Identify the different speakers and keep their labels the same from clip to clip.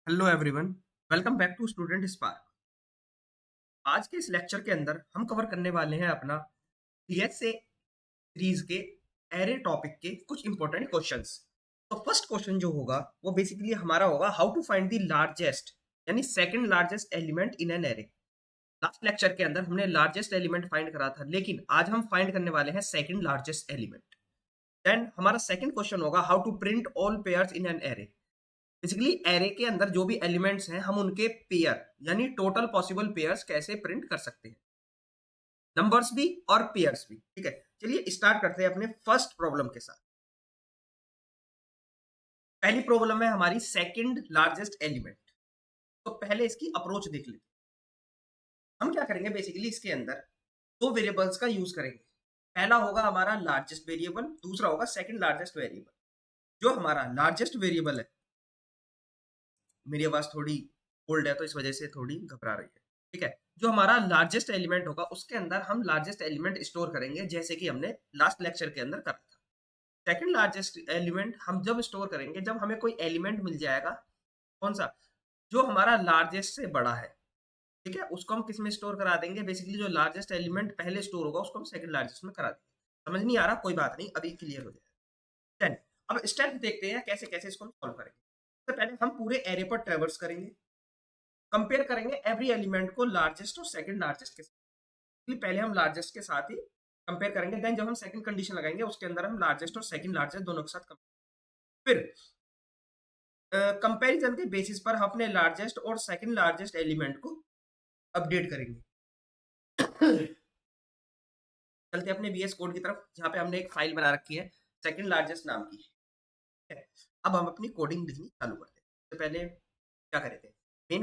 Speaker 1: Hello everyone, welcome back to Student Spark. आज के इस लेक्चर के अंदर हम कवर करने वाले हैं अपना सीएसए सीरीज के एरे टॉपिक के कुछ इंपॉर्टेंट क्वेश्चंस। तो फर्स्ट क्वेश्चन जो होगा वो बेसिकली हमारा होगा how to find the largest यानी second largest element in an array. Last lecture के अंदर हमने लार्जेस्ट एलिमेंट फाइंड करा था, लेकिन आज हम फाइंड करने वाले हैं सेकंड लार्जेस्ट एलिमेंट। देन हमारा सेकंड क्वेश्चन होगा how to print all pairs in an array. Basically array के अंदर जो भी एलिमेंट्स हैं हम उनके पेयर यानी टोटल पॉसिबल पेयर्स कैसे प्रिंट कर सकते हैं, नंबर्स भी और पेयर्स भी। ठीक है, चलिए स्टार्ट करते हैं अपने फर्स्ट प्रॉब्लम के साथ। पहली प्रॉब्लम है हमारी सेकंड लार्जेस्ट एलिमेंट। तो पहले इसकी अप्रोच देख लेते हैं। हम क्या करेंगे, बेसिकली इसके अंदर दो वेरिएबल्स का यूज करेंगे। पहला होगा हमारा लार्जेस्ट वेरिएबल, दूसरा होगा सेकंड लार्जेस्ट वेरिएबल। जो हमारा लार्जेस्ट वेरिएबल है, मेरी आवाज थोड़ी कोल्ड है तो इस वजह से थोड़ी घबरा रही है। ठीक है, जो हमारा लार्जेस्ट एलिमेंट होगा उसके अंदर हम लार्जेस्ट एलिमेंट स्टोर करेंगे, जैसे कि हमने लास्ट लेक्चर के अंदर करा था। सेकंड लार्जेस्ट एलिमेंट हम जब स्टोर करेंगे जब हमें कोई एलिमेंट मिल जाएगा, कौन सा, जो हमारा लार्जेस्ट से बड़ा है। ठीक है, उसको हम किस में स्टोर करा देंगे, बेसिकली जो लार्जेस्ट एलिमेंट पहले स्टोर होगा उसको हम सेकंड लार्जेस्ट में करा देंगे। समझ नहीं आ रहा, कोई बात नहीं, अभी क्लियर हो जाएगा। देन अब स्टेप देखते हैं कैसे कैसे इसको हम सॉल्व करेंगे। सबसे पहले हम पूरे एरे पर ट्रेवर्स करेंगे, कंपेयर करेंगे एवरी एलिमेंट को लार्जेस्ट और सेकंड लार्जेस्ट के साथ। पहले हम लार्जेस्ट के साथ ही कंपेयर करेंगे, देन जब हम सेकंड कंडीशन लगाएंगे उसके अंदर हम लार्जेस्ट और सेकंड लार्जेस्ट दोनों के साथ कंपेयर। फिर कंपैरिजन के बेसिस पर हम अपने लार्जेस्ट और सेकंड लार्जेस्ट एलिमेंट को अपडेट करेंगे। चलते अपने VS कोड की तरफ, जहां पे हमने एक फाइल बना रखी है सेकंड लार्जेस्ट नाम की। ठीक है, अब हम अपनी कोडिंग लिखनी चालू करते हैं। तो पहले क्या करे थे, मेन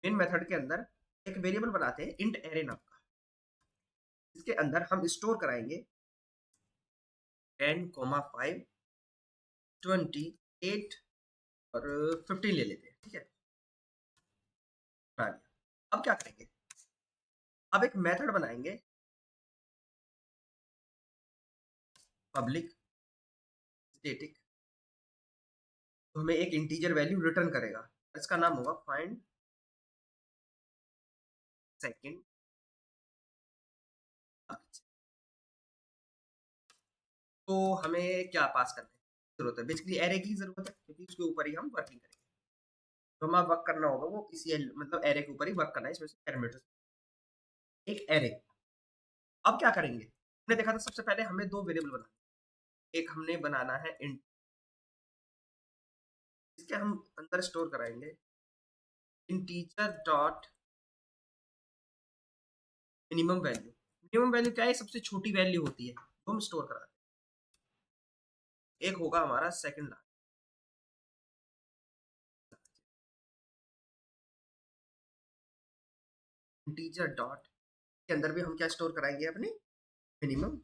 Speaker 1: मेन मेथड के अंदर एक वेरिएबल बनाते हैं इंट एरे नाम का। इसके अंदर हम स्टोर कराएंगे 10, 5, 28 और 15 ले लेते हैं। ठीक है, बना लिया। अब क्या करेंगे, अब एक मेथड बनाएंगे पब्लिक स्टैटिक, तो हमें एक इंटीजर वैल्यू रिटर्न करेगा। इसका नाम होगा फाइंड सेकंड। तो हमें क्या पास करने की जरूरत है, बेसिकली एरे की जरूरत है, क्योंकि उसके ऊपर ही हम वर्किंग करेंगे। तो हमें वर्क करना होगा वो इसी मतलब एरे के ऊपर ही वर्क करना है, इसमें से पैरामीटर्स एक एरे। अब क्या करेंगे, हमने देखा था सबसे पहले हमें दो वेरिएबल बनाना। एक हमने बनाना है इंट, इसके हम अंदर स्टोर कराएंगे integer dot minimum value. Minimum value क्या है, सबसे छोटी वैल्यू होती है जो हम स्टोर कराते हैं। एक होगा हमारा सेकंड लार्ज, इंटीजर डॉट के अंदर भी हम क्या स्टोर कराएंगे, अपने मिनिमम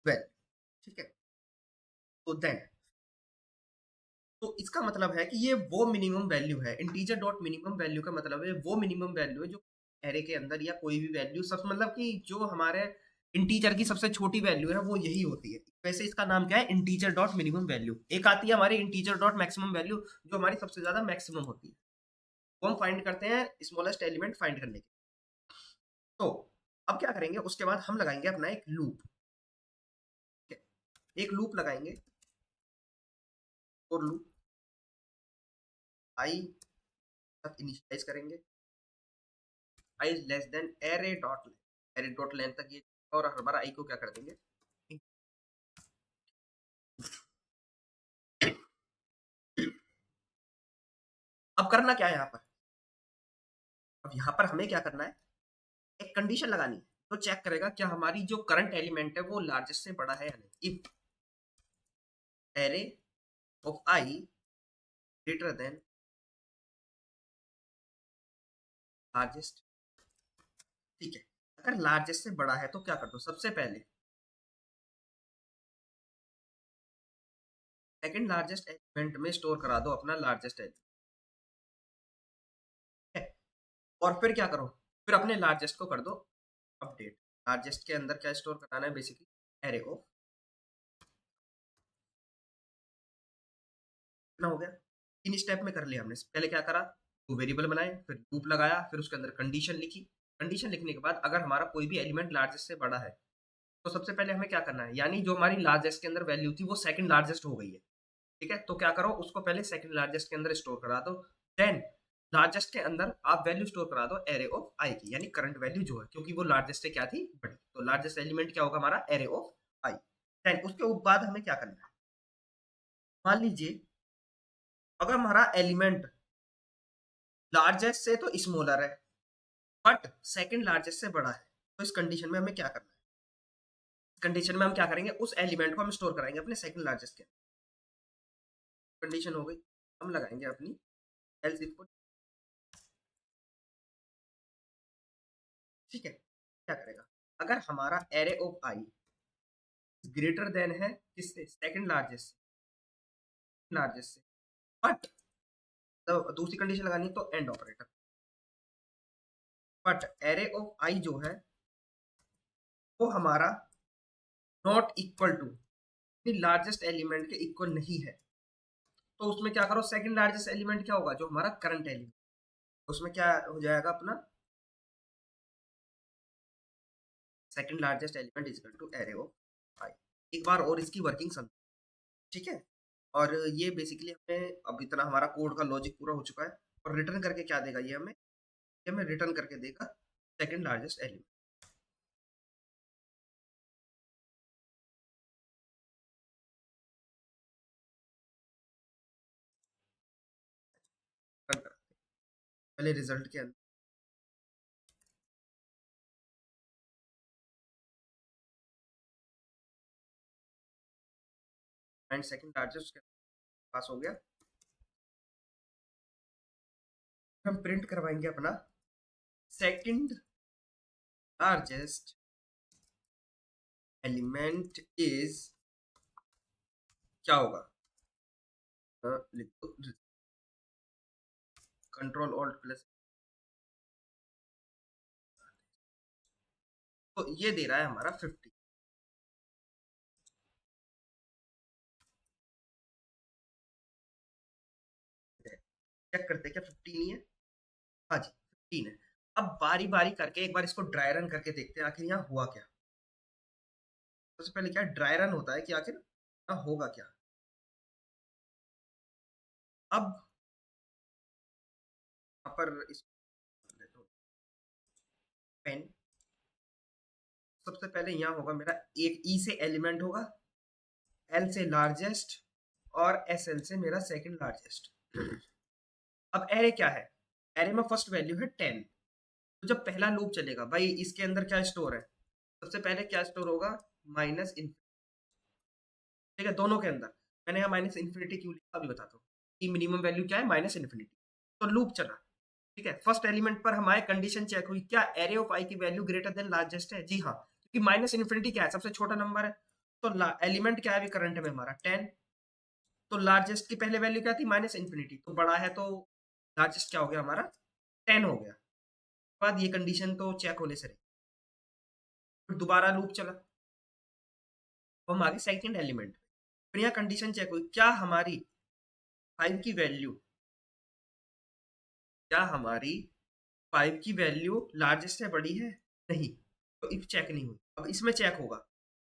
Speaker 1: वैल्यू। ठीक है, तो देन तो इसका मतलब है कि ये वो मिनिमम वैल्यू है। इंटीजर डॉट मिनिमम वैल्यू का मतलब है वो मिनिमम वैल्यू है जो एरे के अंदर या कोई भी वैल्यू सब मतलब कि जो हमारे इंटीजर की सबसे छोटी वैल्यू है वो यही होती है। वैसे इसका नाम क्या है, इंटीजर डॉट मिनिमम वैल्यू। एक आती है हमारी इंटीजर डॉट मैक्सिमम वैल्यू, जो हमारी सबसे ज्यादा मैक्सिमम होती है। वो हम फाइंड करते हैं स्मॉलेस्ट एलिमेंट फाइंड करने के। तो अब क्या करेंगे, उसके बाद हम लगाएंगे अपना एक लूप। एक लूप लगाएंगे और लूप आई तक इनिशियलाइज करेंगे। I is less than array dot length, array dot length तक ये, और हमारा आई को क्या कर देंगे। अब करना क्या है यहाँ पर, अब यहाँ पर हमें क्या करना है, एक कंडीशन लगानी है तो चेक करेगा क्या हमारी जो करंट एलिमेंट है वो लार्जेस्ट से बड़ा है या नहीं। If array of i greater then largest. ठीक है, अगर लार्जेस्ट से बड़ा है तो क्या कर दो, सबसे पहले सेकंड लार्जेस्ट एलिमेंट में स्टोर करा दो अपना लार्जेस्ट एलिमेंट। और फिर क्या करो, फिर अपने लार्जेस्ट को कर दो अपडेट। लार्जेस्ट के अंदर क्या स्टोर कराना है, बेसिकली एरे को। कितना हो गया, तीन स्टेप में कर लिया हमने। पहले क्या करा, तो वेरिएबल बनाए, फिर लूप लगाया, फिर उसके अंदर कंडीशन लिखी। कंडीशन लिखने के बाद अगर हमारा कोई भी एलिमेंट लार्जेस्ट से बड़ा है तो सबसे पहले हमें क्या करना है, यानी जो हमारी लार्जेस्ट के अंदर वैल्यू थी वो सेकंड लार्जेस्ट हो गई है, ठीक है। तो क्या करो, उसको पहले सेकंड लार्जेस्ट के अंदर स्टोर करा दो। देन लार्जेस्ट के अंदर आप वैल्यू स्टोर करा दो एरे ऑफ आई की, यानी करंट वैल्यू जो है, क्योंकि वो लार्जेस्ट से क्या थी, बड़ी। तो लार्जेस्ट एलिमेंट क्या होगा हमारा, एरे ऑफ आई। देन उसके बाद हमें क्या करना है, मान लीजिए अगर हमारा एलिमेंट लार्जेस्ट से तो स्मॉलर है बट सेकंड लार्जेस्ट से बड़ा है, तो इस कंडीशन में हमें क्या करना है, कंडीशन में हम क्या करेंगे, उस एलिमेंट को हम स्टोर कराएंगे अपने सेकंड लार्जेस्ट के। कंडीशन हो गई, हम लगाएंगे अपनी एल्स इफ को, ठीक है। क्या करेगा, अगर हमारा array of i greater than है किससे, सेकंड लार्जेस्ट, लार्जेस्ट से, बट तो दूसरी कंडीशन लगानी है तो and operator, but array of i जो है वो हमारा not equal to largest element के इक्वल नहीं है, तो उसमें क्या करो, सेकंड लार्जेस्ट एलिमेंट क्या होगा, जो हमारा करंट एलिमेंट, उसमें क्या हो जाएगा अपना second largest element is equal to array of i. एक बार और इसकी वर्किंग समझ, ठीक है। और ये बेसिकली हमें अब इतना हमारा कोड का लॉजिक पूरा हो चुका है, और रिटर्न करके क्या देगा ये हमें रिटर्न करके देगा सेकंड लार्जेस्ट एलिमेंट। पहले रिजल्ट के अंदर एंड सेकंड लार्जेस्ट पास हो गया, हम प्रिंट करवाएंगे अपना सेकंड लार्जेस्ट एलिमेंट इज, क्या होगा, लिख दो कंट्रोल ऑल्ट प्लस, तो ये दे रहा है हमारा 50। चेक करते हैं क्या 15 ही है, हाँ जी 15 है। अब बारी बारी करके एक बार इसको ड्राई रन करके देखते हैं आखिर यहाँ हुआ क्या। सबसे पहले क्या ड्राई रन होता है कि आखिर यहाँ होगा क्या। अब यहाँ पर इस पेन, सबसे पहले यहाँ होगा मेरा एक ई से एलिमेंट होगा, एल से लार्जेस्ट, और एस एल से मेरा सेकंड लार्जेस्ट। अब एरे क्या है, एरे में फर्स्ट वैल्यू है 10। तो जब पहला लूप चलेगा भाई, इसके अंदर क्या स्टोर है, सबसे पहले क्या स्टोर होगा, माइनस इन्फिनिटी, ठीक है, दोनों के अंदर। मैंने यहाँ माइनस इन्फिनिटी क्यों लिखा अभी बताता हूँ, कि मिनिमम वैल्यू क्या है, माइनस इन्फिनिटी। तो लूप चला, ठीक है, फर्स्ट एलिमेंट पर हमारे कंडीशन चेक हुई, क्या एरे ऑफ आई की वैल्यू ग्रेटर देन लार्जेस्ट है, जी हाँ, क्योंकि माइनस इन्फिनिटी क्या है, सबसे छोटा नंबर है। तो एलिमेंट क्या है अभी करंट में हमारा 10, तो लार्जेस्ट की पहले वैल्यू क्या थी, माइनस इन्फिनिटी, तो बड़ा है तो लार्जेस्ट क्या हो गया हमारा 10 हो गया। बाद ये कंडीशन तो चेक होने से रही, फिर दोबारा लूप चला, तो हम आगे सेकंड एलिमेंट, फिर यहाँ कंडीशन चेक हुई, क्या हमारी 5 की वैल्यू, क्या हमारी 5 की वैल्यू लार्जेस्ट से बड़ी है, नहीं, तो इफ चेक नहीं हुई। अब इसमें चेक होगा,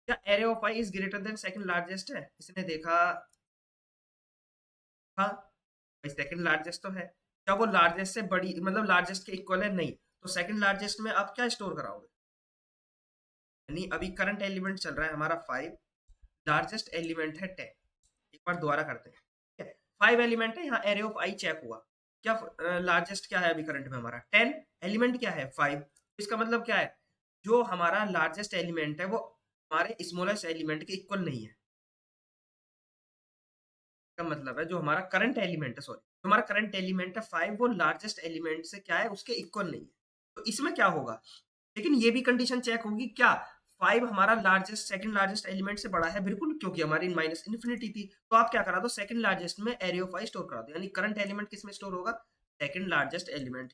Speaker 1: क्या array of I is greater than second largest है, इसने देखा हाँ भाई सेकंड लार्जेस्ट तो है, क्या वो लार्जेस्ट से बड़ी मतलब लार्जेस्ट के इक्वल है, नहीं, तो सेकंड लार्जेस्ट में आप क्या स्टोर कराओगे, यानी अभी करंट एलिमेंट चल रहा है हमारा 5, लार्जेस्ट एलिमेंट है 10। एक बार दोबारा करते हैं, ठीक है, 5 एलिमेंट है, यहाँ एरे ऑफ आई चेक हुआ, क्या लार्जेस्ट क्या है अभी करंट में हमारा 10, एलिमेंट क्या है 5, इसका मतलब क्या है, जो हमारा लार्जेस्ट एलिमेंट है वो हमारे स्मॉलेस्ट एलिमेंट के इक्वल नहीं है। का मतलब है जो हमारा करंट एलिमेंट है, सॉरी, जो हमारा करंट एलिमेंट है 5, वो लार्जेस्ट एलिमेंट से क्या है, उसके इक्वल नहीं है। तो इसमें क्या होगा, लेकिन ये भी कंडीशन चेक होगी, क्या 5 हमारा लार्जेस्ट सेकंड लार्जेस्ट एलिमेंट से बड़ा है, बिल्कुल, क्योंकि हमारी माइनस इन्फिनिटी थी। तो आप क्या करा दो, सेकंड लार्जेस्ट में एरे ऑफ आई स्टोर करा दो, यानी करंट एलिमेंट किस में स्टोर होगा, सेकंड लार्जेस्ट एलिमेंट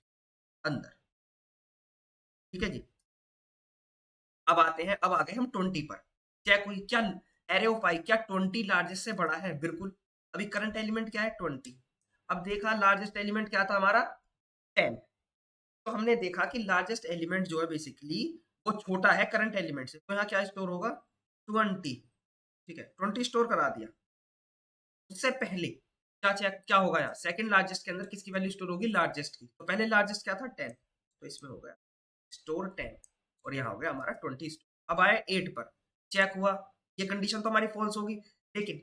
Speaker 1: अंदर, ठीक है जी। अब आते हैं, अब आ गए हम 20 पर, चेक हुई क्या एरे ऑफ आई क्या 20 लार्जेस्ट से बड़ा है, बिल्कुल, अभी करंट एलिमेंट क्या है 20, अब देखा लार्जेस्ट एलिमेंट क्या था हमारा 10। तो हमने देखा कि लार्जेस्ट एलिमेंट जो है बेसिकली वो छोटा है करंट एलिमेंट से, तो यहाँ क्या स्टोर होगा 20। ठीक है 20 स्टोर करा दिया। उससे पहले क्या होगा यहाँ सेकंड लार्जेस्ट के अंदर किसकी वैल्यू स्टोर होगी लार्जेस्ट की, तो पहले लार्जेस्ट क्या था 10, तो इसमें हो गया स्टोर 10 और यहाँ हो गया हमारा 20 स्टोर। अब आया 8 पर, चेक हुआ ये कंडीशन तो हमारी फॉल्स होगी, लेकिन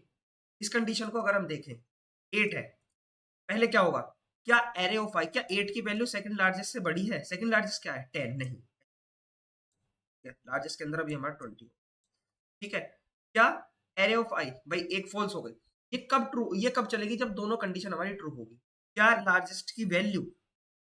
Speaker 1: इस कंडीशन को अगर हम देखें 8 है, पहले क्या होगा क्या एरे ऑफ आई क्या 8 की वैल्यू सेकंड लार्जेस्ट से बड़ी है, सेकंड लार्जेस्ट क्या है 10 नहीं, लार्जेस्ट के अंदर अभी हमारा 20। ठीक है क्या एरे ऑफ आई भाई एक फॉल्स हो गई, ये कब चलेगी जब दोनों कंडीशन हमारी ट्रू होगी। क्या लार्जेस्ट की वैल्यू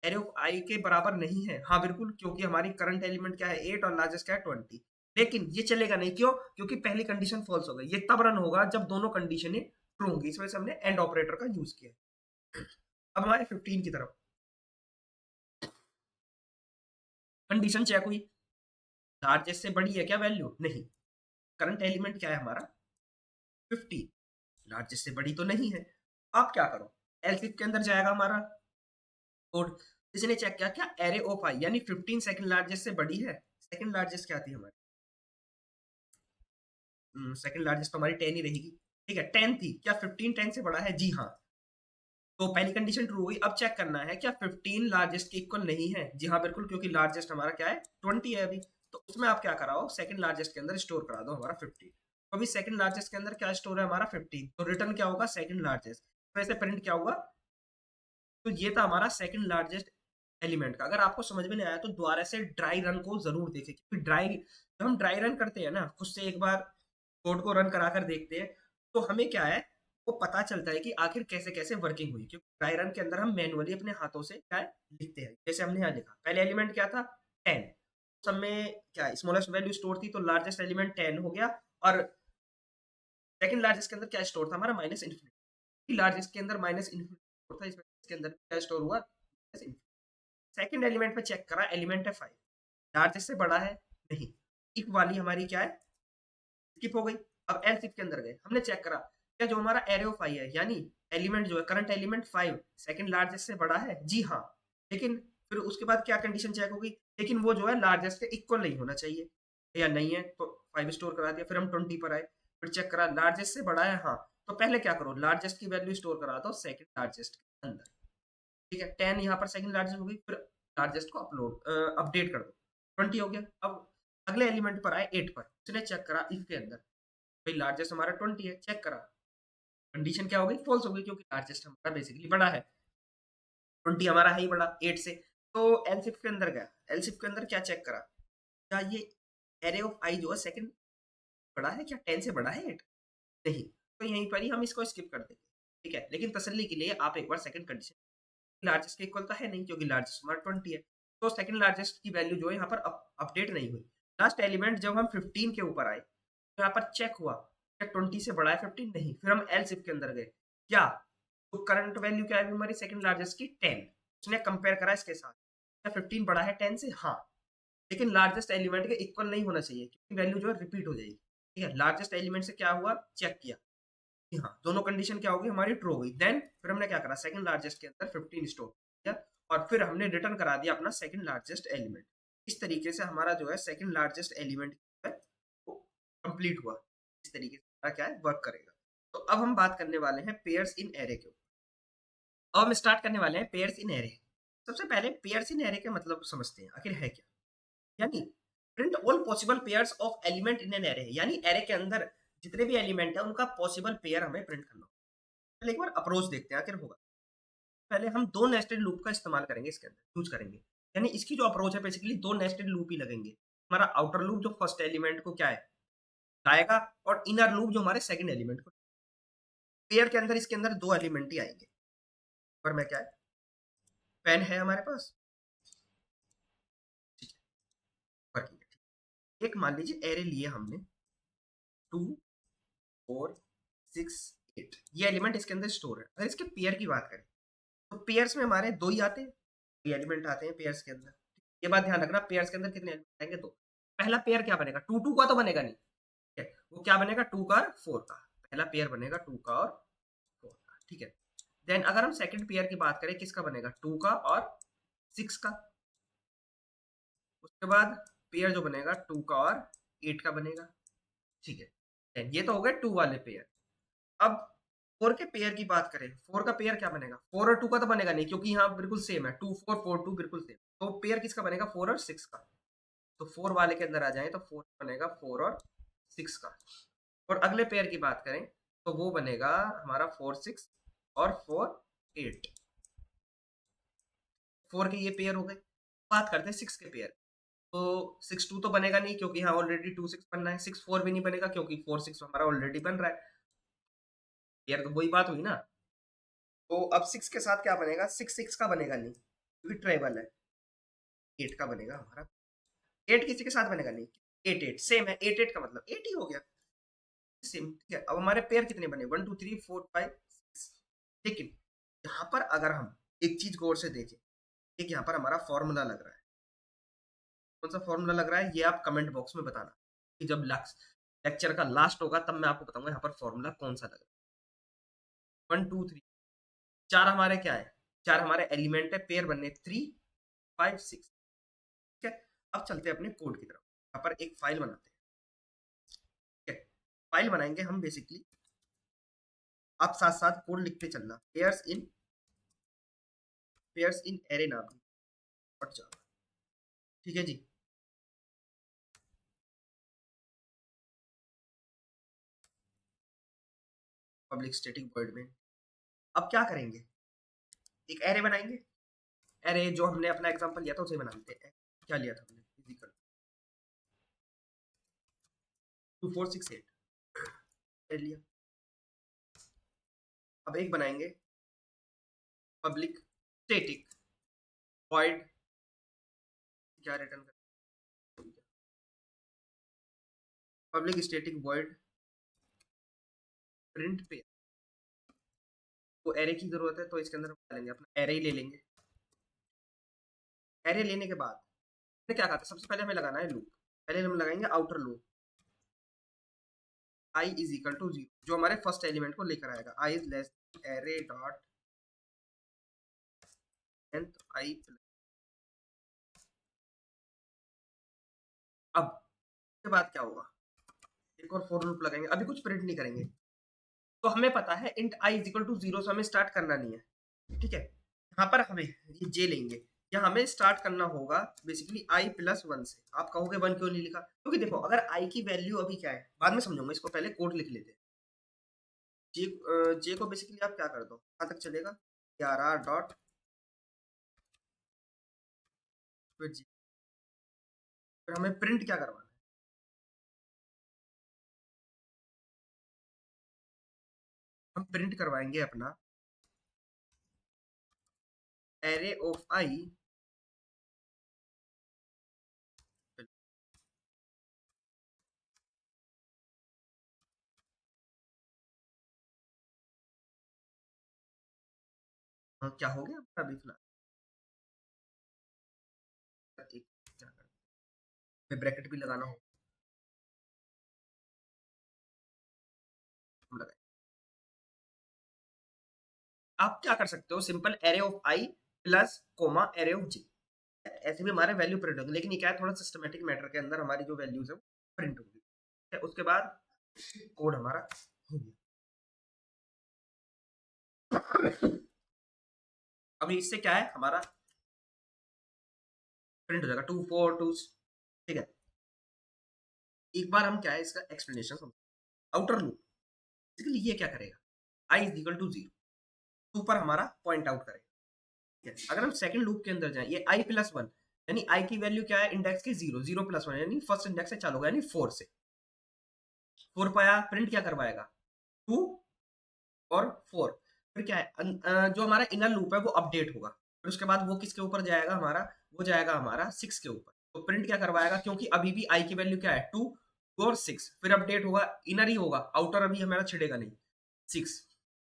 Speaker 1: एरे ऑफ आई के बराबर नहीं है, हाँ बिल्कुल, क्योंकि हमारी करंट एलिमेंट क्या है 8 और लार्जेस्ट क्या है 20। लेकिन ये चलेगा नहीं, क्यों, क्योंकि पहली कंडीशन फॉल्स हो गई, ये तब रन होगा जब दोनों कंडीशन ट्रू होंगी, इस वजह से हमने एंड ऑपरेटर का यूज किया। अब हमारे 15 की तरफ कंडीशन चेक हुई, लार्जेस्ट से बड़ी है क्या वैल्यू, नहीं, करंट एलिमेंट क्या है हमारा 50, लार्जेस्ट से बड़ी तो नहीं है। आप क्या करो एलसीफ के अंदर जाएगा हमारा कोड, इसने चेक किया क्या एरे ऑफ आई यानी 15 सेकंड लार्जेस्ट से बड़ी है, सेकंड लार्जेस्ट क्या थी हमारी, सेकंड लार्जेस्ट तो हमारी 10 ही रहेगी, ठीक है 10 थी, क्या 15 10 से बड़ा है, जी हाँ, तो पहली कंडीशन ट्रू हुई। अब चेक करना है क्या 15 लार्जेस्ट के इक्वल नहीं है, जी हाँ बिल्कुल, क्योंकि लार्जेस्ट हमारा क्या है 20 है अभी, तो उसमें आप क्या कराओ सेकंड लार्जेस्ट के अंदर स्टोर करा दो हमारा 15, तो अभी सेकंड लार्जेस्ट के अंदर क्या स्टोर है हमारा 15, तो रिटर्न क्या होगा सेकंड लार्जेस्ट, तो ऐसे प्रिंट क्या होगा, तो ये था हमारा सेकंड लार्जेस्ट एलिमेंट का। अगर आपको समझ में नहीं आया तो दोबारा से ड्राई रन को जरूर देखें, क्योंकि जब हम ड्राई रन करते हैं ना खुद से एक बार कोड को रन करा कर देखते हैं, तो हमें क्या है वो पता चलता है कि आखिर कैसे कैसे वर्किंग हुई, क्योंकि ड्राई रन के अंदर हम मैनुअली अपने हाथों से क्या है लिखते हैं, जैसे हमने यहाँ लिखा पहले एलिमेंट क्या था 10, सब में क्या स्मॉलेस्ट वैल्यू स्टोर थी, तो लार्जेस्ट एलिमेंट 10 हो गया, और सेकंड लार्जेस्ट के अंदर क्या स्टोर था हमारा माइनस इन्फिनिटी, लार्जेस्ट के अंदर माइनस इन्फिनिटी था, इसके अंदर क्या स्टोर हुआ, सेकंड एलिमेंट पे चेक करा एलिमेंट है 5, लार्जेस्ट से बड़ा है नहीं, इफ वाली हमारी क्या है स्किप हो गई। अब एल्स इफ के अंदर गए, हमने चेक करा क्या जो हमारा एरे ऑफ आई है यानी एलिमेंट जो है करंट एलिमेंट 5 सेकंड लार्जेस्ट से बड़ा है, जी हाँ, लेकिन फिर उसके बाद क्या कंडीशन चेक होगी, लेकिन वो जो है लार्जेस्ट के इक्वल नहीं होना चाहिए, या नहीं है तो 5 स्टोर करा दिया, फिर हम 20 पर आए, फिर चेक करा लार्जेस्ट से बड़ा है, हाँ, तो पहले क्या करो लार्जेस्ट की वैल्यू स्टोर करा दो सेकंड लार्जेस्ट के अंदर, ठीक है 10 यहाँ पर सेकंड लार्जेस्ट हो गई, फिर लार्जेस्ट को अपडेट कर दो 20 हो गया। अब अगले एलिमेंट पर आए 8 पर, उसने चेक करा इफ के अंदर भाई लार्जेस्ट हमारा 20 है, चेक करा कंडीशन क्या हो गई फॉल्स हो गई, क्योंकि लार्जेस्ट हमारा बेसिकली बड़ा है, 20 हमारा है ही बड़ा 8 से, तो एलसिफ के अंदर गया, एलसिफ के अंदर क्या चेक करा क्या ये एरे ऑफ आई जो है सेकंड बड़ा है क्या 10 से बड़ा है 8, नहीं, तो यहीं पर ही हम इसको स्किप कर देंगे, ठीक है, लेकिन तसल्ली के लिए आप एक बार सेकंड कंडीशन लार्जेस्ट के इक्वल तो है नहीं, क्योंकि लार्जेस्ट हमारा 20 है, तो सेकंड लार्जेस्ट की वैल्यू जो है यहाँ पर अपडेट नहीं हुई। लास्ट एलिमेंट जब हम 15 के ऊपर आए तो यहाँ पर चेक हुआ क्या 20 से बड़ा है 15, नहीं, फिर हम एल सिफ के अंदर गए, क्या तो करंट वैल्यू क्या है हमारी सेकंड लार्जेस्ट की 10, उसने कंपेयर करा इसके साथ क्या 15 बड़ा है 10 से, हाँ, लेकिन लार्जेस्ट एलिमेंट के इक्वल नहीं होना चाहिए, क्योंकि वैल्यू जो है रिपीट हो जाएगी, ठीक है, लार्जेस्ट एलिमेंट से क्या हुआ चेक किया, हाँ दोनों कंडीशन क्या होगी हमारी ट्रू हो गई, देन फिर हमने क्या करा सेकंड लार्जेस्ट के अंदर 15 स्टोर किया, और फिर हमने रिटर्न करा दिया अपना सेकंड लार्जेस्ट एलिमेंट। इस तरीके से हमारा जो है सेकंड लार्जेस्ट एलिमेंट है वो कंप्लीट हुआ, इस तरीके से हमारा क्या है वर्क करेगा। तो अब हम बात करने वाले हैं पेयर्स इन एरे के ऊपर, अब हम स्टार्ट करने वाले हैं पेयर्स इन एरे। सबसे पहले पेयर्स इन एरे के मतलब समझते हैं आखिर है क्या, यानी print all possible pairs of element in an array, यानी एरे के अंदर जितने भी एलिमेंट है उनका पॉसिबल पेयर हमें प्रिंट करना। पहले एक बार अप्रोच देखते हैं आखिर होगा, पहले हम दो नेस्टेड लूप का इस्तेमाल करेंगे इसके अंदर यूज करेंगे, यानी इसकी जो अप्रोच है बेसिकली दो नेस्टेड लूप ही लगेंगे, हमारा आउटर लूप जो फर्स्ट एलिमेंट को क्या है लाएगा, और इनर लूप जो हमारे सेकंड एलिमेंट को, पेयर के अंदर इसके अंदर दो एलिमेंट ही आएंगे, पर मैं क्या है पेन है हमारे पास, ठीक है वर्किंग है, एक मान लीजिए एरे लिए हमने 2 4 6 8, ये एलिमेंट इसके अंदर स्टोर है। अगर इसके पेयर की बात करें तो पेयर्स में हमारे दो ही आते हैं, ये एलिमेंट आते हैं पेयर्स के अंदर, ये बात ध्यान रखना पेयर्स के अंदर कितने एलिमेंट आएंगे, दो, पहला पेयर क्या बनेगा 2 2 का तो बनेगा नहीं, ठीक है, वो क्या बनेगा 2 का और 4 का, पहला पेयर बनेगा 2 का और 4 का, ठीक है, देन अगर हम सेकंड पेयर की बात करें, किसका बनेगा, 2 का और 6 का। उसके बाद पेयर जो बनेगा 2 का और 8 का बनेगा, ठीक है। Then ये तो हो गए 2 वाले पेयर। अब 4 के पेयर की बात करें, 4 का पेयर क्या बनेगा, 4 और 2 का तो बनेगा नहीं क्योंकि यहाँ बिल्कुल सेम है, 2 4 4 2 बिल्कुल सेम। तो पेयर किसका बनेगा, 4 और 6 का। तो 4 वाले के अंदर आ जाए तो 4 बनेगा 4 और 6 का। और अगले पेयर की बात करें तो वो बनेगा हमारा 4 6 और 4 8। 4 के ये पेयर हो गए। बात करते हैं 6 के पेयर। तो 6 2 तो बनेगा नहीं क्योंकि यहाँ ऑलरेडी 2 6 बनना है। 6 4 भी नहीं बनेगा क्योंकि 4 6 हमारा ऑलरेडी बन रहा है। पेयर तो वही बात हुई ना। तो अब 6 के साथ क्या बनेगा, 6 6 का बनेगा नहीं क्योंकि ट्राइबल है। 8 का बनेगा हमारा। 8 किसी के साथ बनेगा नहीं, 8 8 सेम है, 8 8 का मतलब 8 ही हो गया, सेम, ठीक है। अब हमारे पेयर कितने बने, 1 2 3 4 5 6। लेकिन यहाँ पर अगर हम एक चीज गौर से देखें, एक यहाँ पर हमारा फॉर्मूला लग रहा है। कौन सा फॉर्मूला लग रहा है ये आप कमेंट बॉक्स में बताना कि जब लेक्चर का लास्ट होगा तब मैं आपको बताऊंगा यहाँ पर फॉर्मूला कौन सा लग रहा है। 1 2 3 4 हमारे क्या है, 4 हमारे एलिमेंट है, पेयर बनने 3 5 6, ठीक है। अब चलते हैं अपने कोड की तरफ। यहाँ पर एक फाइल बनाते हैं, ठीक है। फाइल बनाएंगे हम बेसिकली, आप साथ साथ कोड लिखते चलना, पेयर्स इन एरे नाम और जावा, ठीक है जी। पब्लिक स्टैटिक वॉइड में अब क्या करेंगे, एक एरे बनाएंगे। एरे जो हमने अपना एग्जांपल लिया था उसे बना लेते हैं। क्या लिया था हमने, फिजिकल 2 4 6 8 ले लिया। अब एक बनाएंगे पब्लिक स्टैटिक वॉइड, क्या रिटर्न कर, पब्लिक स्टैटिक वॉइड प्रिंट पे। तो एरे की जरूरत है तो इसके अंदर हम डालेंगे अपना एरे ही ले लेंगे। एरे लेने के बाद हमने क्या कहा था, सबसे पहले हमें लगाना है लूप। पहले हम लगाएंगे outer loop, i is equal to 0, जो हमारे फर्स्ट एलिमेंट को लेकर आएगा। i is less array dot length i plus. अब इसके बाद क्या होगा, एक और फॉर लूप लगाएंगे, अभी कुछ प्रिंट नहीं करेंगे। तो हमें पता है int i is equal to 0 से हमें स्टार्ट करना नहीं है, ठीक है। यहाँ पर हमें ये j लेंगे, या हमें स्टार्ट करना होगा बेसिकली i प्लस 1 से। आप कहोगे 1 क्यों नहीं लिखा, क्योंकि देखो अगर i की वैल्यू अभी क्या है बाद में समझूंगा, इसको पहले कोड लिख लेते हैं। जे को बेसिकली आप क्या कर दो, कहाँ तक चलेगा, 11 डॉट फिर जी, फिर हमें प्रिंट क्या करवाना है, हम प्रिंट करवाएंगे अपना एरे ऑफ आई। क्या हो गया अभी फिलहाल, एक क्या कर, ब्रैकेट भी लगाना हो हम लगाए। आप क्या कर सकते हो, simple array of i plus comma array of G, ऐसे भी हमारे वैल्यू प्रिंट होगी। लेकिन ये क्या है, थोड़ा सिस्टमेटिक मैटर के अंदर हमारी जो वैल्यूज है वो प्रिंट होगी। उसके बाद कोड हमारा हो गया। अभी इससे क्या है, हमारा प्रिंट हो जाएगा 2 4 2, ठीक है। एक बार हम क्या है इसका एक्सप्लेनेशन समझ, आउटर लूप बेसिकली ये क्या करेगा, i इज इक्वल टू 0 ऊपर हमारा पॉइंट आउट करेगा, ठीक है। अगर हम सेकंड लूप के अंदर जाएं, ये i प्लस 1 यानी i की वैल्यू क्या है, इंडेक्स की 0 0 प्लस 1 यानी फर्स्ट इंडेक्स से चालू होगा, यानी 4 से 4 पाया, प्रिंट क्या करवाएगा 2 और 4। फिर क्या है जो हमारा इनर लूप है वो अपडेट होगा, फिर उसके बाद वो किसके ऊपर जाएगा हमारा, वो जाएगा हमारा 6 के ऊपर। तो प्रिंट क्या करवाएगा, क्योंकि अभी भी i की वैल्यू क्या है 2 और 6, फिर अपडेट होगा, इनर ही होगा, आउटर अभी हमारा छिड़ेगा नहीं, 6,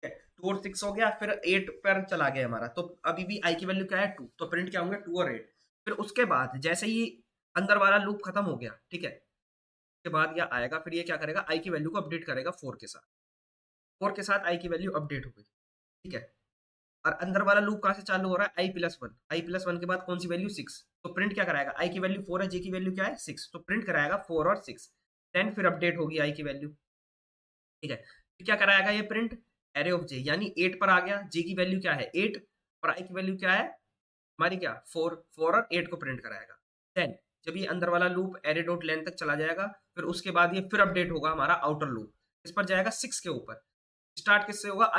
Speaker 1: 2 और 6 हो गया, फिर 8 पर चला गया हमारा, तो अभी भी i की वैल्यू क्या है 2, तो प्रिंट क्या होंगे 2 और 8। फिर उसके बाद जैसे ही अंदर वाला लूप खत्म हो गया, ठीक है, उसके बाद यह आएगा, फिर ये क्या करेगा i की वैल्यू को अपडेट करेगा 4 के साथ, 4 के साथ i की वैल्यू अपडेट हो गई, ठीक है। और अंदर वाला लूप कहाँ से चालू हो रहा है, i+1, i+1 के बाद कौन सी वैल्यू 6, तो प्रिंट क्या कराएगा, i की वैल्यू 4 है, j की वैल्यू क्या है 6, तो प्रिंट कराएगा 4 और 6, देन फिर अपडेट होगी i की वैल्यू, ठीक है। फिर क्या कराएगा ये प्रिंट, एरे ऑफ j, यानी 8 पर आ गया, j की वैल्यू क्या है 8 और i की वैल्यू क्या है हमारी, क्या 4 और 8 को प्रिंट कराएगा। देन जब ये अंदर वाला लूप एरे डॉट लेंथ तक चला जाएगा, फिर उसके बाद ये फिर अपडेट होगा हमारा आउटर लूप, इस पर जाएगा 6 के ऊपर, स्टार्ट किससे होगा,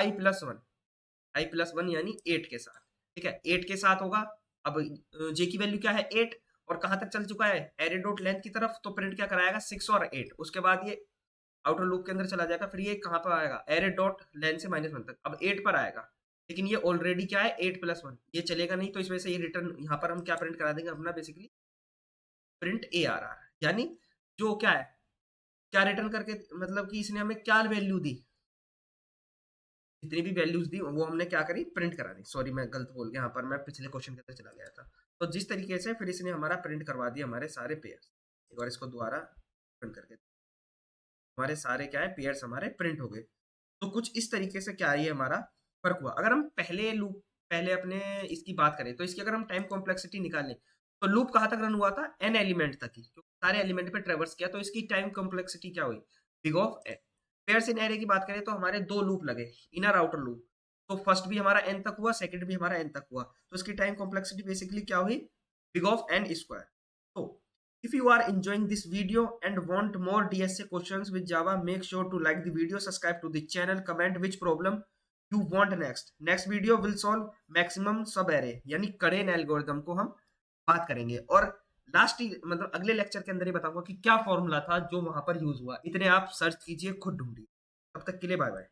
Speaker 1: i+1 यानी 8 के साथ, ठीक है, 8 के साथ होगा। अब j की वैल्यू क्या है 8 और कहां तक चल चुका है, एरे डॉट लेंथ की तरफ, तो प्रिंट क्या कराएगा 6 और 8, उसके बाद ये आउटर लूप के अंदर चला जाएगा, फिर ये कहां पर आएगा, एरे डॉट लेंथ से -1 तक, अब 8 पर आएगा, लेकिन ये ऑलरेडी क्या है 8+1, ये चलेगा नहीं, तो इस वजह से ये रिटर्न यहाँ पर हम क्या प्रिंट करा देंगे अपना, बेसिकली प्रिंट ए आ रहा है, यानी जो क्या है, क्या रिटर्न करके, मतलब कि इसने हमें क्या वैल्यू दी, जितनी भी वैल्यूज दी वो हमने क्या करी, प्रिंट करा दी। सॉरी मैं गलत बोल गया, यहाँ पर मैं पिछले क्वेश्चन के अंदर चला गया था। तो जिस तरीके से फिर इसने हमारा प्रिंट करवा दिया हमारे सारे पेयर्स, एक बार इसको दोबारा प्रिंट करके, हमारे सारे क्या है पेयर्स हमारे प्रिंट हो गए। तो कुछ इस तरीके से क्या ये हमारा फर्क हुआ। अगर हम पहले अपने इसकी बात करें, तो इसकी अगर हम टाइम कॉम्प्लेक्सिटी निकालें, तो लूप कहाँ तक रन हुआ था, n एलिमेंट तक ही, सारे एलिमेंट पे ट्रेवर्स किया, तो इसकी टाइम कॉम्प्लेक्सिटी क्या हुई, big of n। Pairs in array की बात करें तो हमारे 2 लूप लगे, इनर आउटर लूप, तो फर्स्ट भी हमारा n तक हुआ, सेकंड भी हमारा n तक हुआ, तो इसकी टाइम कॉम्प्लेक्सिटी बेसिकली क्या हुई, बिग ऑफ n स्क्वायर। तो if you are enjoying this video and want more DSA questions with Java, make sure to like the video, subscribe to the channel, comment which problem you want next. Next video will solve maximum sub array यानी करेन algorithm को हम बात करेंगे, और last मतलब अगले lecture के अंदर ही बताऊंगा कि क्या फॉर्मूला था जो वहां पर यूज हुआ। इतने आप सर्च कीजिए, खुद ढूंढिए। तब तक के लिए बाय बाय।